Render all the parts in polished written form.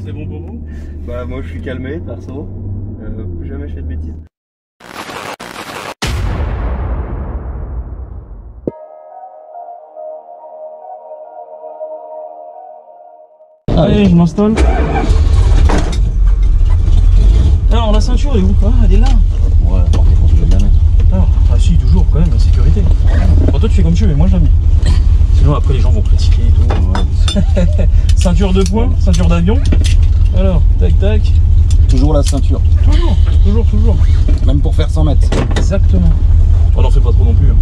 C'est bon pour vous? Bah moi je suis calmé perso, plus jamais je fais de bêtises. Allez, je m'installe. Alors la ceinture est où? Ah, elle est là. Ouais, par contre je vais bien mettre. Ah si, toujours quand même, la sécurité. Bon, toi tu fais comme tu veux, mais moi jamais. Sinon après les gens vont critiquer et tout. Ouais. Ceinture de poing, ceinture d'avion. Alors, tac tac. Toujours la ceinture. Toujours. Même pour faire 100 mètres. Exactement. On n'en fait pas trop non plus. Hein.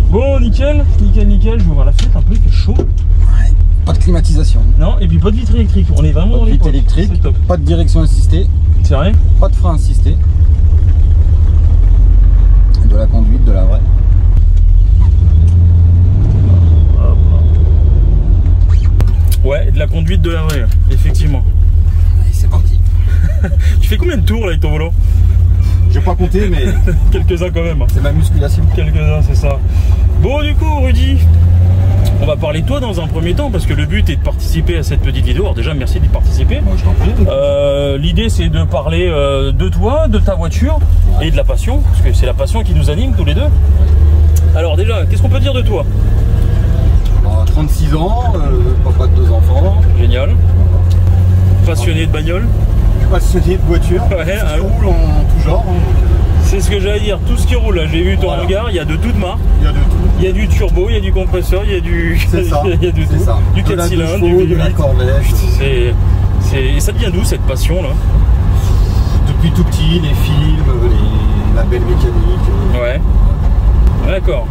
Bon, nickel. Je vais ouvrir la fenêtre un peu, il fait chaud. Ouais. Pas de climatisation. Non, et puis pas de vitre électrique. On est vraiment dans les vitre électrique. C'est top. Pas de direction assistée. C'est vrai? Pas de frein assisté. De la conduite, de la vraie. Ouais, de la conduite de la vraie, effectivement. Allez, c'est parti. Tu fais combien de tours là avec ton volant? J'ai pas compté, mais quelques-uns quand même. C'est ma musculation. Quelques-uns, c'est ça. Bon, du coup, Rudy, on va parler de toi dans un premier temps parce que le but est de participer à cette petite vidéo. Alors déjà, merci d'y participer. Moi, je t'en prie. L'idée, c'est de parler de toi, de ta voiture et de la passion, parce que c'est la passion qui nous anime tous les deux. Alors déjà, qu'est-ce qu'on peut dire de toi? 36 ans, papa de 2 enfants. Génial. Passionné de bagnole. Passionné de voiture. Ouais, qui roule en tout genre. C'est ce que j'allais dire, tout ce qui roule là, j'ai vu ton regard, il y a de toutes marques. Il y a de tout. Il y a du turbo, il y a du compresseur, il y a du. C'est ça. Il y a du tout. Ça. Du 4 cylindres, de la Corvette. Et ça devient d'où cette passion là? Depuis tout petit, les films, la belle mécanique. Ouais. D'accord.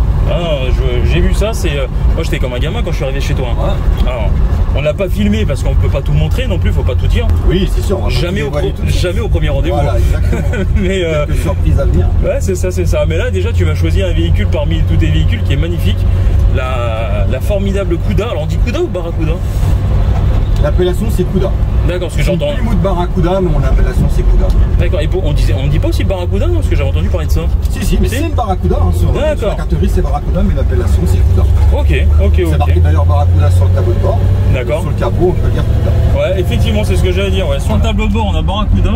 J'ai vu ça, c'est. Moi j'étais comme un gamin quand je suis arrivé chez toi. Ouais. Alors, on l'a pas filmé parce qu'on peut pas tout montrer non plus, faut pas tout dire. Oui, c'est sûr. Jamais au premier rendez-vous. Voilà, exactement. Mais quelques surprises à venir. Ouais, c'est ça. Mais là déjà tu m'as choisi un véhicule parmi tous tes véhicules qui est magnifique. La formidable Cuda. Alors on dit Cuda ou Barracuda? L'appellation c'est Cuda. D'accord, parce que j'entends. C'est Plymouth Barracuda, mais mon appellation c'est Cuda. D'accord, et on dit pas aussi Barracuda, non? Parce que j'avais entendu parler de ça. Si, mais c'est une Barracuda. Hein, sur la carterie c'est Barracuda, mais l'appellation c'est Cuda. Ok. C'est marqué d'ailleurs Barracuda sur le tableau de bord. D'accord. Sur le capot, on peut dire Cuda. Ouais, effectivement, c'est ce que j'allais dire. Ouais. Sur le tableau de bord, on a Barracuda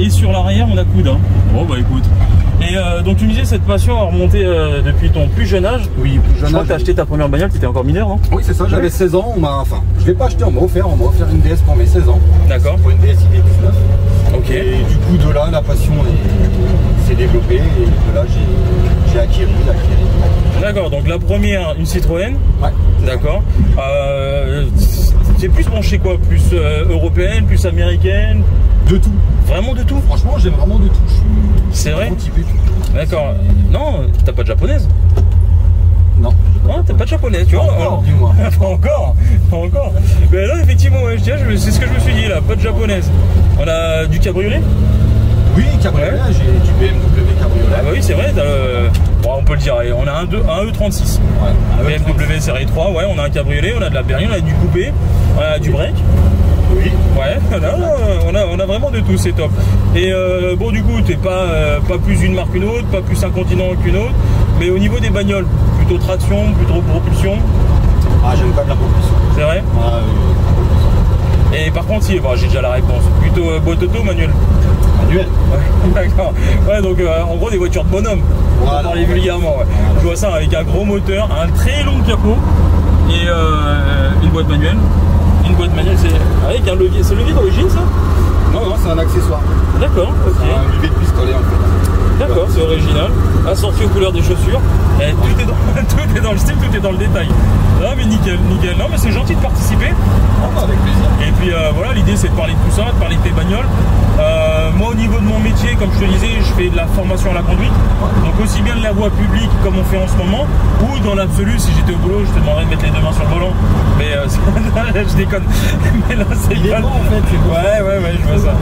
et sur l'arrière, on a Cuda. Bon, bah écoute. Et donc tu me disais cette passion a remonté depuis ton plus jeune âge. Oui, plus jeune âge. Je crois que tu as acheté ta première bagnole, tu étais encore mineur, non? Oui, c'est ça, j'avais 16 ans. Enfin, je l'ai pas acheté, on m'a offert une DS pour mes 16 ans. D'accord. Pour une DS ID19. Ok. Et du coup, de là, la passion s'est développée et de là, j'ai acquis. D'accord, donc la première, une Citroën. Ouais. D'accord. C'est plus branché quoi? Plus européenne, plus américaine? De tout. Vraiment de tout? Franchement, j'aime vraiment de tout. C'est vrai? Typé. D'accord. Non, t'as pas de japonaise? Non. Ah, t'as pas de japonaise, tu vois? Encore, dis-moi. Pas encore. Mais là, effectivement, ouais, c'est ce que je me suis dit là, pas de japonaise. On a du cabriolet? Oui, cabriolet, j'ai du BMW cabriolet. Ah bah oui, c'est vrai, bon, on peut le dire, on a un E36. Ouais, un BMW série 3, ouais, on a un cabriolet, on a de la berline, on a du coupé, on a du break. Oui. Ouais, on a vraiment de tout, c'est top. Et bon, du coup, t'es pas plus une marque qu'une autre, pas plus un continent qu'une autre, mais au niveau des bagnoles, plutôt traction, plutôt propulsion? Ah, j'aime pas de la propulsion. C'est vrai? Ah, oui. Et par contre, si, bon, j'ai déjà la réponse. Plutôt boîte auto, manuel? Manuel. Ouais, d'accord. Ouais, donc en gros, des voitures de bonhomme. Voilà, pour parler vulgairement, ouais. Voilà. Je vois ça avec un gros moteur, un très long capot et une boîte manuelle. Une boîte manuelle, c'est avec un levier. C'est le levier d'origine, ça? Non, c'est un accessoire. D'accord, ok. C'est un levier de pistolet en fait. D'accord, c'est original. Assorti aux couleurs des chaussures. Et tout est dans le style, tout est dans le détail. Non mais nickel. Non mais c'est gentil de participer. Avec plaisir. Et puis voilà, l'idée c'est de parler de tout ça, de parler de tes bagnoles. Moi au niveau de mon métier, comme je te disais, je fais de la formation à la conduite. Donc aussi bien de la voie publique comme on fait en ce moment, ou dans l'absolu, si j'étais au boulot, je te demanderais de mettre les deux mains sur le volant. Mais je déconne. Mais là c'est pas... en fait. Ouais, je vois ça.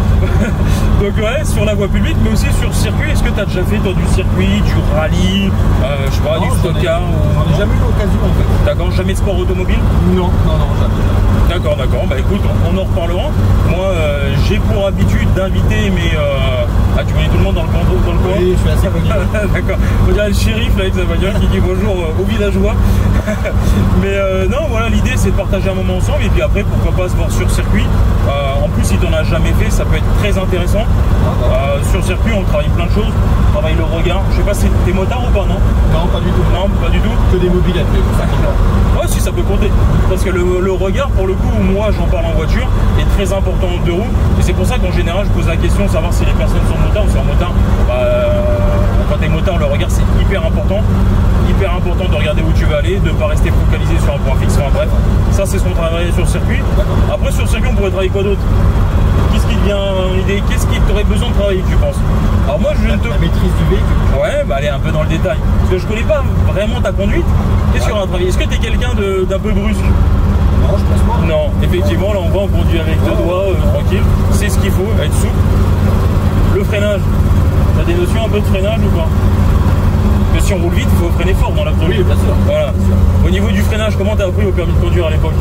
Donc ouais, sur la voie publique, mais aussi sur circuit. Est-ce que tu as déjà fait toi, du circuit, du rallye, je sais pas, du stock-car J'en ai jamais eu l'occasion en fait. D'accord, jamais de sport automobile? Non, jamais. D'accord, bah écoute, on en reparlera. Moi, j'ai pour habitude d'inviter Ah, tu connais tout le monde dans le coin? Oui, je suis assez connu. D'accord. On dirait le shérif là, avec sa bagnole qui dit bonjour aux villageois. Mais non, voilà, l'idée c'est de partager un moment ensemble et puis après, pourquoi pas se voir sur circuit. En plus, si tu n'en as jamais fait, ça peut être très intéressant. Sur circuit, on travaille plein de choses. On travaille le regard. Je sais pas si t'es motard ou pas, non? Non, pas du tout. Non, pas du tout. Que des mobilettes, mais pour ça qui va. Ouais, si, ça peut compter. Parce que le regard, pour le coup, moi j'en parle en voiture, est très important en deux roues. Et c'est pour ça qu'en général, je pose la question de savoir si les personnes sont motards ou sont motards. Quand t'es motard, le regard c'est hyper important. Hyper important de regarder où tu vas aller, de ne pas rester focalisé sur un point fixe. Enfin bref, ça c'est ce qu'on travaille sur circuit. Après, sur circuit, on pourrait travailler quoi d'autre? Qu'est-ce qui te vient l'idée? Qu'est-ce qui t'aurait besoin de travailler, tu penses? Alors moi, je viens de te... La maîtrise du véhicule. Ouais, bah allez un peu dans le détail. Parce que je connais pas vraiment ta conduite. Qu'est-ce qu'il y aura à travailler? Est-ce que tu es quelqu'un d'un peu brusque? Non, je pense pas. Non, effectivement, là on va, on conduit avec deux doigts, tranquille. C'est ce qu'il faut, être souple. Le freinage, t'as des notions un peu de freinage ou pas? Parce que si on roule vite, il faut freiner fort dans l'absolu. Oui, bien sûr. Voilà. Bien sûr. Au niveau du freinage, comment t'as appris au permis de conduire à l'époque?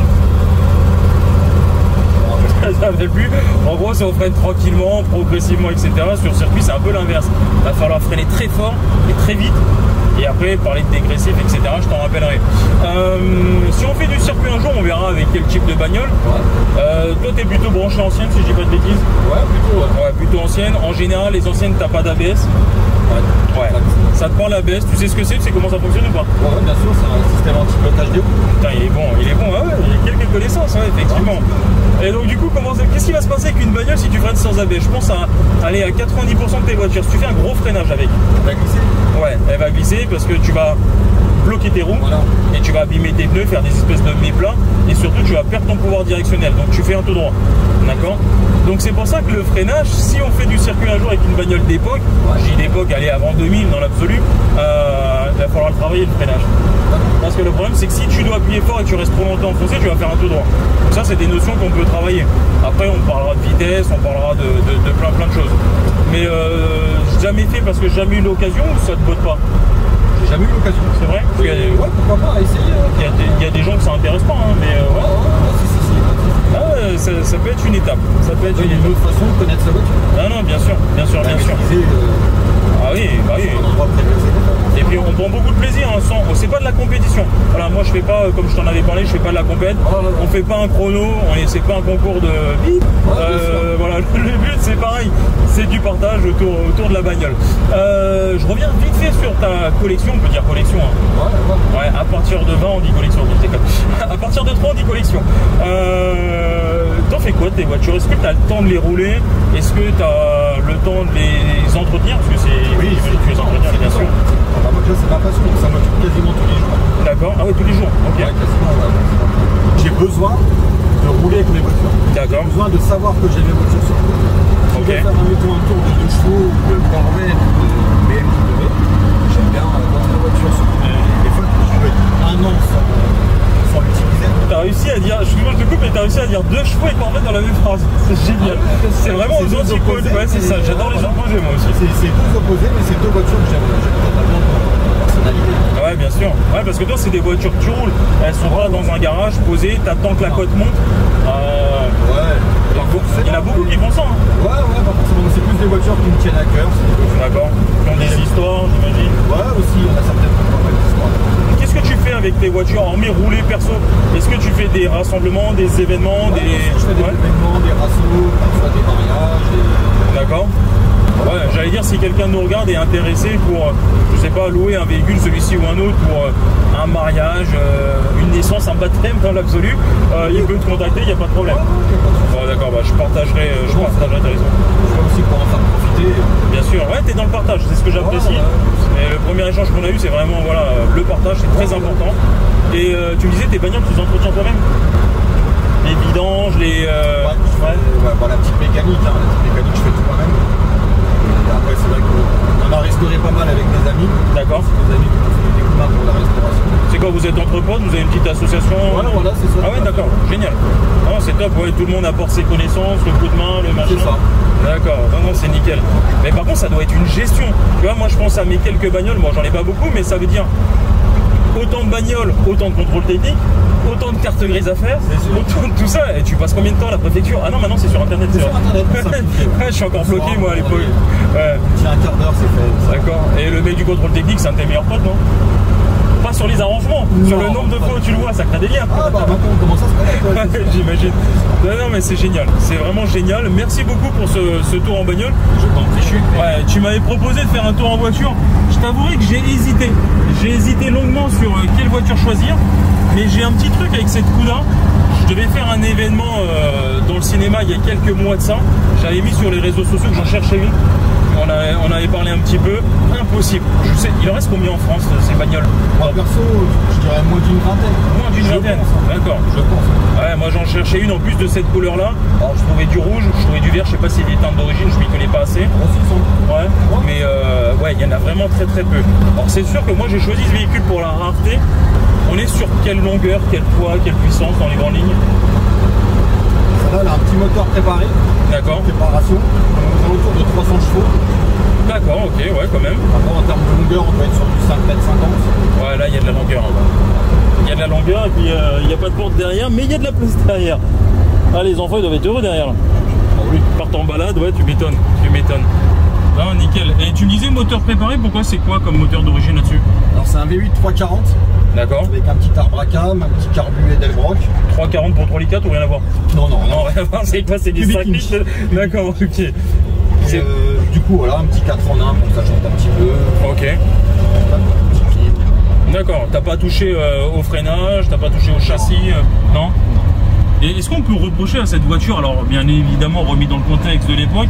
Ça ne fait plus. En gros, si on freine tranquillement, progressivement, etc., sur circuit, c'est un peu l'inverse. Il va falloir freiner très fort et très vite. Et après, parler de dégressif, etc., je t'en rappellerai. Si on fait du circuit un jour, on verra avec quel type de bagnole. Toi, tu es plutôt branché ancienne, si je dis pas de bêtises. Ouais, plutôt. Ouais, plutôt ancienne. En général, les anciennes, t'as pas d'ABS. Ouais. Ça te parle l'ABS, tu sais ce que c'est, tu sais comment ça fonctionne ou pas? Ouais, bien sûr, c'est un système anti-blocage des roues. Putain, il est bon, ah ouais, il y a quelques connaissances, ouais, effectivement. Et donc du coup, qu'est-ce qui va se passer avec une bagnole si tu freines sans ABS? Je pense à aller à 90% de tes voitures. Si tu fais un gros freinage avec, Elle va glisser. ouais, elle va glisser parce que tu vas bloquer tes roues, Voilà. et tu vas abîmer tes pneus, faire des espèces de méplats, et surtout tu vas perdre ton pouvoir directionnel, donc tu fais un tout droit, d'accord? Donc c'est pour ça que le freinage, si on fait du circuit un jour avec une bagnole d'époque, je dis d'époque, allez, avant 2000 dans l'absolu, il va falloir travailler le freinage. Parce que le problème c'est que si tu dois appuyer fort et que tu restes trop longtemps enfoncé, tu vas faire un tout droit. Donc ça c'est des notions qu'on peut travailler. Après on parlera de vitesse, on parlera de plein de choses. Mais jamais fait parce que j'ai jamais eu l'occasion ou ça te botte pas? J'ai jamais eu l'occasion. C'est vrai? Parce qu'il y a des- Ouais, pourquoi pas, essayer. il y a des gens que ça intéresse pas, hein, mais ouais. Si. Ah ouais, ça peut être une étape. Ça peut être Il y une a une étape. autre façon de connaître sa voiture. Non, bien sûr. Maîtriser, Ah oui, bah oui. un endroit prévu, c'est Et puis on prend beaucoup de plaisir, hein, c'est pas de la compétition. Voilà, moi je fais pas, comme je t'en avais parlé, je fais pas de la compète. On fait pas un chrono, c'est pas un concours de bip. Voilà, le but c'est pareil, c'est du partage autour de la bagnole. Je reviens vite fait sur ta collection, on peut dire collection. Hein. Ouais, à partir de 20 on dit collection, je déconne. À partir de 3 on dit collection. T'en fais quoi de tes voitures? Est-ce que tu as le temps de les rouler? Est-ce que tu as le temps de les entretenir? Parce que Oui, tu les entretiens bien sûr. La voiture, c'est ma passion, donc ça m'occupe quasiment tous les jours. D'accord, ah oui, tous les jours, ok. Ouais, quasiment, ouais. J'ai besoin de rouler avec mes voitures. D'accord. J'ai besoin de savoir que j'ai mes voitures sur le. Si Ok. je veux faire un tour de 2 chevaux ou de Corvette ou de BMW, j'aime bien avoir ma voiture sur le. Des fois, je peux être un an sans l'utiliser. T'as réussi à dire, excuse-moi je te coupe, mais t'as réussi à dire 2 chevaux et Corvette dans la même phrase. C'est génial. C'est vraiment aux deux antipodes. opposés, Ouais, c'est ça, j'adore les opposés moi aussi. C'est deux opposés, mais c'est deux voitures que j'aime totalement pour leur personnalité. Ouais, bien sûr. Ouais, parce que toi, c'est des voitures que tu roules. Elles sont pas dans un garage posées, t'attends que la cote monte. Ouais. Il y en a beaucoup qui font ça. Hein. Ouais, pas forcément. C'est plus des voitures qui me tiennent à cœur. D'accord. Qui ont des histoires, j'imagine. Ouais, aussi, on a certaines histoires. Qu'est-ce que tu fais avec tes voitures, hormis rouler perso? Est-ce que tu fais des rassemblements, des événements, Je fais des événements, des rassos, parfois des mariages. D'accord. Ouais, j'allais dire si quelqu'un nous regarde et est intéressé pour, je sais pas, louer un véhicule, celui-ci ou un autre, pour un mariage, une naissance, un baptême dans l'absolu, il peut te contacter, il n'y a pas de problème. Bon, d'accord, bah, je partagerai ta raison. Je vais aussi pour en faire profiter. Bien sûr, ouais, t'es dans le partage, c'est ce que j'apprécie. Et le premier échange qu'on a eu, c'est vraiment voilà, le partage, c'est très important. Et tu me disais, tes bagnoles, tu les entretiens toi-même? Les vidanges, les... La petite mécanique, je fais tout moi-même. Après, c'est vrai qu'on a restauré pas mal avec des amis. D'accord. Des amis qui ont fait des coups de main pour la restauration. C'est quoi, vous êtes entre potes, vous avez une petite association? Voilà, c'est ça. Ah ouais, d'accord, génial. Ah, c'est top, ouais, tout le monde apporte ses connaissances, le coup de main, le machin. C'est ça. D'accord, non, c'est nickel. Mais par contre, ça doit être une gestion. Tu vois, moi, je pense à mes quelques bagnoles, bon, j'en ai pas beaucoup, mais ça veut dire autant de bagnoles, autant de contrôle technique, autant de cartes grises à faire, autant de tout ça, et tu passes combien de temps à la préfecture? Ah non, maintenant c'est sur internet. C'est sur internet, ouais, je suis encore bloqué moi à l'époque. Ouais. C'est un quart d'heure, c'est fait. D'accord. Et le mec du contrôle technique, c'est un de tes meilleurs potes, non? Pas sur les arrangements, non, sur le nombre de fois où tu le vois, ça crée des liens. Ah bah maintenant on commence à se connaître. J'imagine. Non mais c'est génial, c'est vraiment génial. Merci beaucoup pour ce tour en bagnole. Je t'en prie. Ouais, tu m'avais proposé de faire un tour en voiture. Je t'avouerai que j'ai hésité. J'ai hésité longuement sur quelle voiture choisir. Mais j'ai un petit truc avec cette Cuda. Je devais faire un événement dans le cinéma il y a quelques mois de ça. J'avais mis sur les réseaux sociaux que j'en cherchais une. On avait parlé un petit peu. Impossible. Je sais, il en reste combien en France ces bagnoles? Moi perso, je dirais moins d'une vingtaine. Moins d'une vingtaine. D'accord. Je pense. Ouais, moi j'en cherchais une en plus de cette couleur là. Alors je trouvais du rouge, je trouvais du vert, je sais pas si c'est des teintes d'origine, je m'y connais pas assez. Ouais. Mais ouais, il y en a vraiment très très peu. Alors c'est sûr que moi j'ai choisi ce véhicule pour la rareté. On est sur quelle longueur, quel poids, quelle puissance dans les grandes lignes? Celle-là, elle a un petit moteur préparé. D'accord. Préparation. On est autour de 300 chevaux. D'accord, ok, ouais, quand même. Après, en termes de longueur, on doit être sur du 5,50 m. Ouais, là, il y a de la longueur. Il y a de la longueur et puis il n'y a pas de porte derrière, mais il y a de la place derrière. Ah, les enfants, ils doivent être heureux derrière. Là. Ah oui. Partent en balade, ouais, tu m'étonnes. Tu m'étonnes. Non, nickel. Et tu me disais moteur préparé, pourquoi c'est quoi comme moteur d'origine là-dessus? Alors, c'est un V8 340. D'accord. Avec un petit arbre à cam, un petit carbu Edelbrock. 340 pour 3 litres 4 ou rien à voir? Non, non, non. Rien à voir, c'est quoi? C'est du 5 litres. D'accord, ok. Et du coup, voilà, un petit 4 en 1 pour que ça chante un petit peu. Ok. D'accord, t'as pas touché au freinage, t'as pas touché au châssis, non? Et est-ce qu'on peut reprocher à cette voiture, alors bien évidemment remis dans le contexte de l'époque,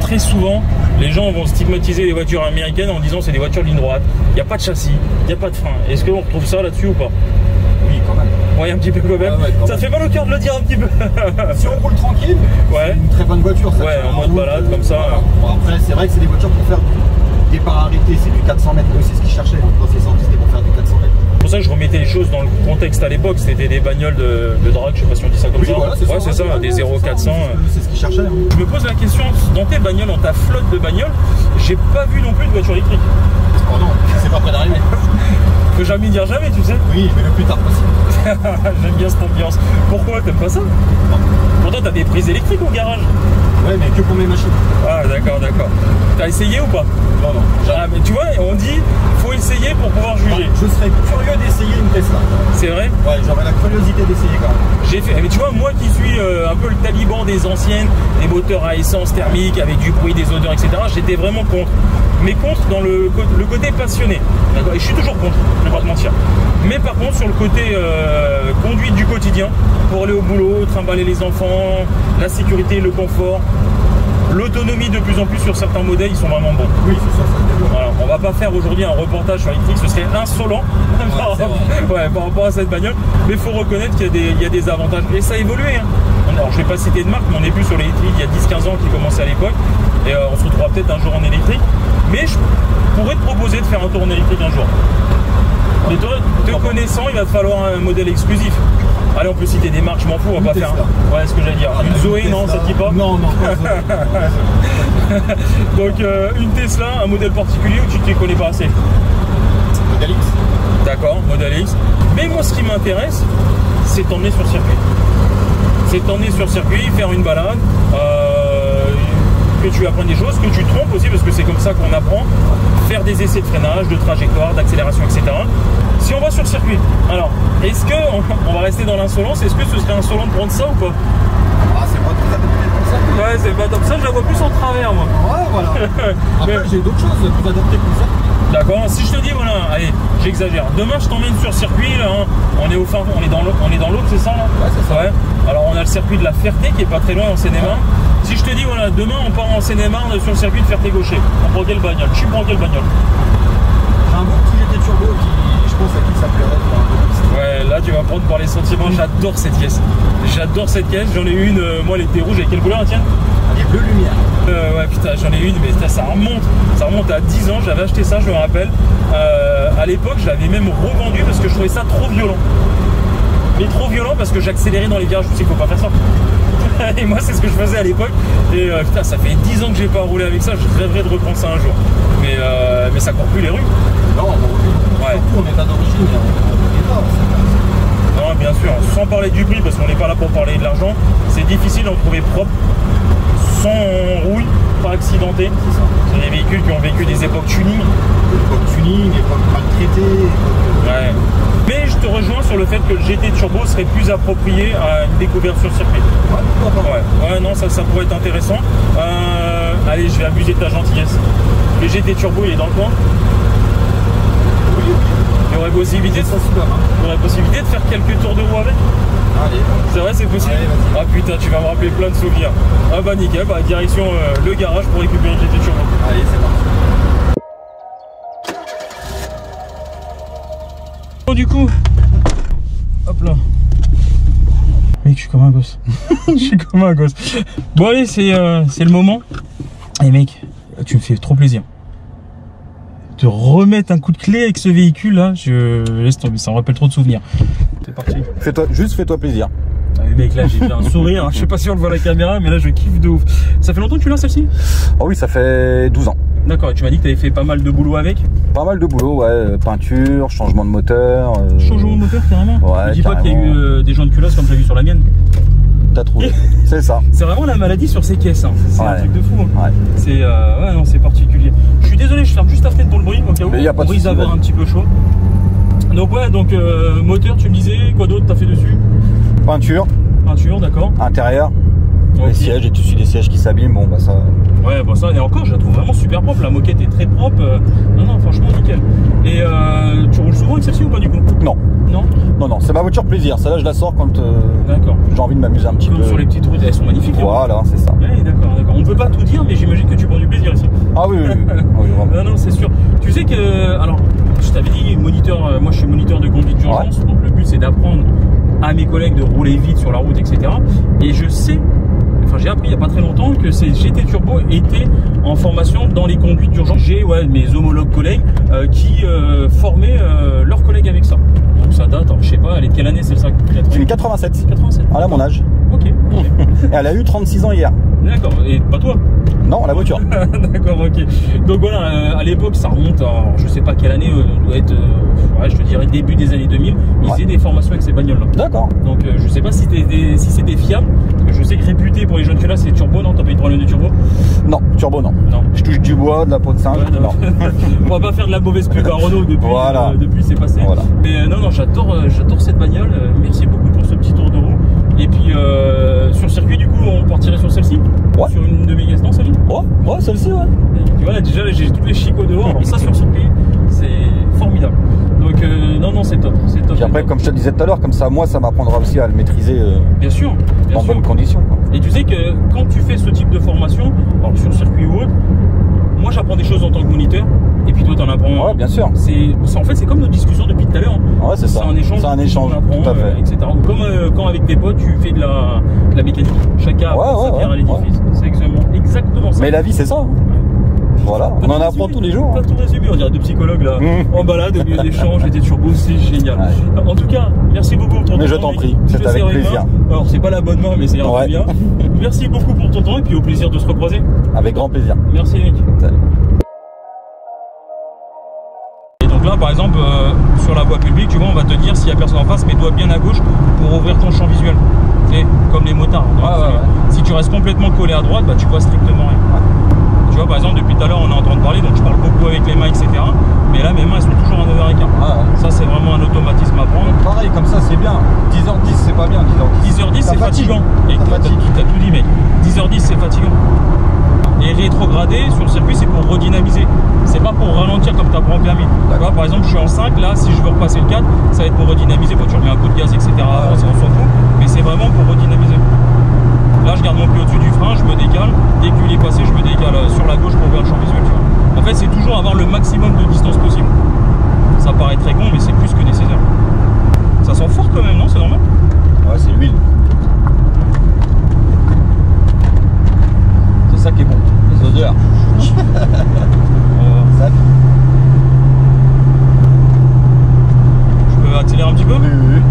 très souvent les gens vont stigmatiser les voitures américaines en disant c'est des voitures de ligne droite, il n'y a pas de châssis, il n'y a pas de frein. Est-ce qu'on retrouve ça là-dessus ou pas? Oui, quand même. Ouais, un petit peu quand même. Ouais, ça te fait mal au cœur de le dire un petit peu. Si on roule tranquille, ouais. C'est une très bonne voiture. Ça, ouais, en mode balade comme ça. Voilà. Bon, après, c'est vrai que c'est des voitures pour faire du départ arrêté, c'est du 400 mètres. C'est ce qu'ils cherchaient dans ces sorties, c'était pour faire du 400 mètres. C'est pour ça que je remettais les choses dans le contexte à l'époque. C'était des bagnoles de drague, je sais pas si on dit ça comme oui, ça. Voilà, c'est ça, des 0400. C'est ce qu'ils cherchaient. Hein. Je me pose la question, dans tes bagnoles, dans ta flotte de bagnoles, j'ai pas vu non plus de voiture électrique. Oh non, c'est pas près d'arriver. Faut jamais dire jamais, tu sais. Oui, mais le plus tard possible. J'aime bien cette ambiance. Pourquoi t'aimes pas ça? Pourtant t'as des prises électriques au garage. Ouais, mais que pour mes machines. Ah d'accord, d'accord. T'as essayé ou pas? Non, non. Ah, mais tu vois, on dit faut essayer pour pouvoir juger. Je serais curieux d'essayer une Tesla. C'est vrai? Ouais, j'aurais la curiosité d'essayer quand même. J'ai fait, mais tu vois, moi qui suis un peu le taliban des anciennes, des moteurs à essence thermique avec du bruit, des odeurs, etc., j'étais vraiment contre. Mais contre dans le côté passionné. D'accord. Et je suis toujours contre, je vais pas te mentir. Mais par contre, sur le côté conduite du quotidien, pour aller au boulot, trimballer les enfants, la sécurité, le confort, l'autonomie de plus en plus sur certains modèles, ils sont vraiment bons. Oui, c'est ça, ça se développe. Voilà. On va pas faire aujourd'hui un reportage sur l'électrique, ce serait insolent par rapport à cette bagnole. Mais il faut reconnaître qu'il y a des avantages. Et ça a évolué. Hein. Alors, je vais pas citer de marque, mais on n'est plus sur l'électrique il y a 10-15 ans qui commençait à l'époque. Et on se retrouvera peut-être un jour en électrique. Mais je pourrais te proposer de faire un tour en électrique un jour. Mais toi, te connaissant, il va te falloir un modèle exclusif. Allez, on peut citer des marques, je m'en fous, on va pas faire. Ouais, ce que j'allais dire. Une Zoé, non, ça te dit pas? Non, non. Donc, une Tesla, un modèle particulier où tu ne te connais pas assez? Modèle X. D'accord, modèle X. Mais moi, ce qui m'intéresse, c'est t'emmener sur circuit. C'est t'emmener sur circuit, faire une balade. Que tu apprennes des choses, que tu te trompes aussi, parce que c'est comme ça qu'on apprend, faire des essais de freinage, de trajectoire, d'accélération, etc. Si on va sur circuit, alors, est-ce que, on va rester dans l'insolence, est-ce que ce serait insolent de prendre ça ou pas? Ah, c'est pas très adapté pour ça. Ouais, c'est pas top, ça je la vois plus en travers, moi. Ouais, voilà. Après, j'ai d'autres choses plus adaptées pour ça. D'accord, si je te dis, voilà, allez, j'exagère, demain je t'emmène sur circuit, là, hein, on est au fin, on est dans l'autre, c'est ça, là? Ouais, c'est ça. Ouais. Alors, on a le circuit de la Ferté qui est pas très loin en Seine-et-Marne. Si je te dis, voilà, demain on part en Seine-et-Marne sur le circuit de Ferté-Gaucher, on prend quelle bagnole? Tu prends quelle bagnole? J'ai un beau petit GT Turbo qui, je pense, à qui ça plairait pour un peu. Ouais, là tu vas prendre par les sentiments, j'adore cette caisse. J'adore cette caisse, j'en ai une, moi elle était rouge, avec quelle couleur, tiens? Elle est bleu lumière. Ouais, putain, j'en ai une, mais ça remonte à 10 ans, j'avais acheté ça, je me rappelle. À l'époque, je l'avais même revendu parce que je trouvais ça trop violent. Mais trop violent parce que j'accélérais dans les virages, je me suis dit, faut pas faire ça. Et moi, c'est ce que je faisais à l'époque. Et putain, ça fait 10 ans que j'ai pas roulé avec ça, je rêverais de reprendre ça un jour. Mais ça court plus les rues. Non, ouais. Surtout en état d'origine, on est pas. Non, parler du prix parce qu'on n'est pas là pour parler de l'argent, c'est difficile d'en trouver propre, sans rouille, pas accidenté. C'est des véhicules qui ont vécu des époques tuning. Époque maltraitée. Ouais. Mais je te rejoins sur le fait que le GT Turbo serait plus approprié à une découverte sur circuit. Ouais, non, ça pourrait être intéressant. Allez, je vais abuser de ta gentillesse. Le GT Turbo, il est dans le coin. Oui. Il y aurait possibilité, de faire quelques tours de roue avec. Allez. C'est vrai, c'est possible. Allez, ah putain, tu vas me rappeler plein de souvenirs. Ah bah nickel, bah direction le garage pour récupérer le GT Turbo. Allez, c'est parti. Bon, du coup, hop là. Mec, je suis comme un gosse. Je suis comme un gosse. Bon allez, c'est le moment. Et mec, tu me fais trop plaisir. Te remettre un coup de clé avec ce véhicule là, je laisse tomber, ça me rappelle trop de souvenirs. C'est parti. Fais-toi plaisir. Ah, mais mec, là j'ai fait un sourire, hein. Je sais pas si on le voit à la caméra, mais là je kiffe de ouf. Ça fait longtemps que tu l'as celle-ci? Oh oui, ça fait 12 ans. D'accord, et tu m'as dit que tu avais fait pas mal de boulot avec? Pas mal de boulot, ouais, peinture, changement de moteur. Changement de moteur carrément? Ouais, dis pas qu'il y a eu des gens de culasse comme j'ai vu sur la mienne. T'as trouvé, c'est ça. C'est vraiment la maladie sur ces caisses, hein. C'est un truc de fou. Hein. Ouais. C'est ouais, non, c'est particulier. Je suis désolé, je ferme juste la fenêtre pour le bruit au cas où on risque d'avoir un petit peu chaud. Donc ouais, donc moteur, tu me disais, quoi d'autre t'as fait dessus? Peinture, d'accord. intérieur, Okay. les sièges, et tu suis des sièges qui s'abîment, bon bah ça. Ouais, bah ça, et encore, je la trouve vraiment super propre. La moquette est très propre. Non, franchement, nickel. Et tu roules souvent avec celle-ci ou pas du coup? Non. Non, c'est ma voiture plaisir. Celle-là, je la sors quand j'ai envie de m'amuser un petit peu. Sur les petites routes, elles sont magnifiques. Voilà, c'est ça. Ouais, d'accord. On ne peut pas tout dire, mais j'imagine que tu prends du plaisir ici. Ah oui, vraiment. Non, c'est sûr. Tu sais que, alors, je t'avais dit, moniteur, moi je suis moniteur de conduite d'urgence, donc le but c'est d'apprendre à mes collègues de rouler vite sur la route, etc. Et je sais, enfin j'ai appris il n'y a pas très longtemps que ces GT Turbo étaient en formation dans les conduites d'urgence. J'ai mes homologues collègues qui formaient leurs collègues avec ça. Donc ça date, alors, je sais pas, elle est de quelle année celle-là? C'est une 87. 87. Elle a mon âge. Ok. Et elle a eu 36 ans hier. D'accord, et pas toi? Non, la voiture. D'accord, ok. Donc voilà, à l'époque, ça remonte à, je sais pas quelle année, doit être, ouais, je te dirais début des années 2000. Ils faisaient des formations avec ces bagnoles-là. D'accord. Donc je sais pas si c'était fiable, parce que je sais que réputé pour les jeunes que là, c'est turbo, non? T'as pas eu de problème de turbo? Non, turbo non. Je touche du bois, de la peau de singe. Ouais, non. On va pas faire de la mauvaise pub à Renault depuis c'est passé. Voilà. Mais non, j'adore cette bagnole. Merci beaucoup pour ce petit tour de roue. Et puis sur le circuit, du coup, on partirait sur celle-ci? Ouais. Sur une de mes gas, non, celle-ci? Ouais, celle-ci, ouais. Et voilà, déjà, j'ai tous les chicots dehors. Alors, ça, sur le circuit, c'est formidable. Donc, non, c'est top. Puis après, comme je te disais tout à l'heure, comme ça, moi, ça m'apprendra aussi à le maîtriser bien sûr. en bonnes conditions. Et tu sais que quand tu fais ce type de formation, alors sur le circuit ou autre, moi, j'apprends des choses en tant que moniteur. Et puis toi, t'en apprends. Ouais, bien sûr. En fait, c'est comme nos discussions depuis tout à l'heure. Ouais, c'est ça. C'est un échange. Apprend, tout à fait. Etc. Ou comme quand avec tes potes, tu fais de la mécanique. Chacun apprend sa pierre à l'édifice. C'est exactement ça. Mais la vie, c'est ça. Hein. Voilà, on en apprend tous les jours. T'as tout résumé, on dirait deux psychologues là, en balade au milieu d'échanges, j'étais turbo, c'est génial. Ouais. En tout cas, merci beaucoup pour ton temps. Mais je t'en prie, c'est avec plaisir. Alors, c'est pas la bonne main, mais c'est un peu bien. Merci beaucoup pour ton temps et puis au plaisir de se recroiser. Avec grand plaisir. Merci, mec. Salut. Et donc là, par exemple, sur la voie publique, tu vois, on va te dire s'il y a personne en face, mets-toi bien à gauche pour ouvrir ton champ visuel. Et comme les motards. Si tu restes complètement collé à droite, bah, tu vois strictement rien. Tu vois, par exemple, depuis tout à l'heure, on est en train de parler, donc je parle beaucoup avec les mains, etc. Mais là, mes mains, elles sont toujours à 9h15. Ça, c'est vraiment un automatisme à prendre. Pareil, comme ça, c'est bien. 10h10, c'est pas bien. 10h10, c'est fatigant. Et t'as tout dit, mec. 10h10, c'est fatigant. Et rétrograder sur le circuit, c'est pour redynamiser. C'est pas pour ralentir comme tu apprends en permis. D'accord. Par exemple, je suis en 5, là, si je veux repasser le 4, ça va être pour redynamiser. Bon, tu remets un coup de gaz, etc. On s'en fout. Mais c'est vraiment pour redynamiser. Là, je garde mon pied au-dessus du frein, je me décale. Dès qu'il est passé, je me décale sur la gauche pour ouvrir le champ visuel. Tu vois. En fait, c'est toujours avoir le maximum de distance possible. Ça paraît très con, mais c'est plus que nécessaire. Ça sent fort quand même, non? C'est normal? Ouais, c'est l'huile. C'est ça qui est bon, les odeurs. Je peux accélérer un petit peu? Oui.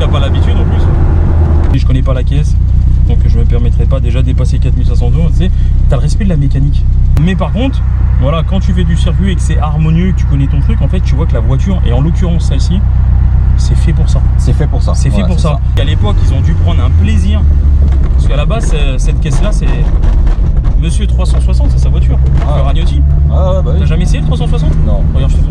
qui n'a pas l'habitude en plus. Et je connais pas la caisse, donc je me permettrai pas déjà de dépasser 4500 euros. Tu sais, t'as le respect de la mécanique. Mais par contre, voilà, quand tu fais du circuit et que c'est harmonieux, que tu connais ton truc, en fait, tu vois que la voiture, et en l'occurrence celle-ci, c'est fait pour ça. C'est fait pour ça. C'est fait pour ça. À l'époque, ils ont dû prendre un plaisir. Parce qu'à la base, cette caisse-là, c'est Monsieur 360, c'est sa voiture. Le Ragnotti. Ah, bah oui. T'as jamais essayé le 360? Non. Regarde, je te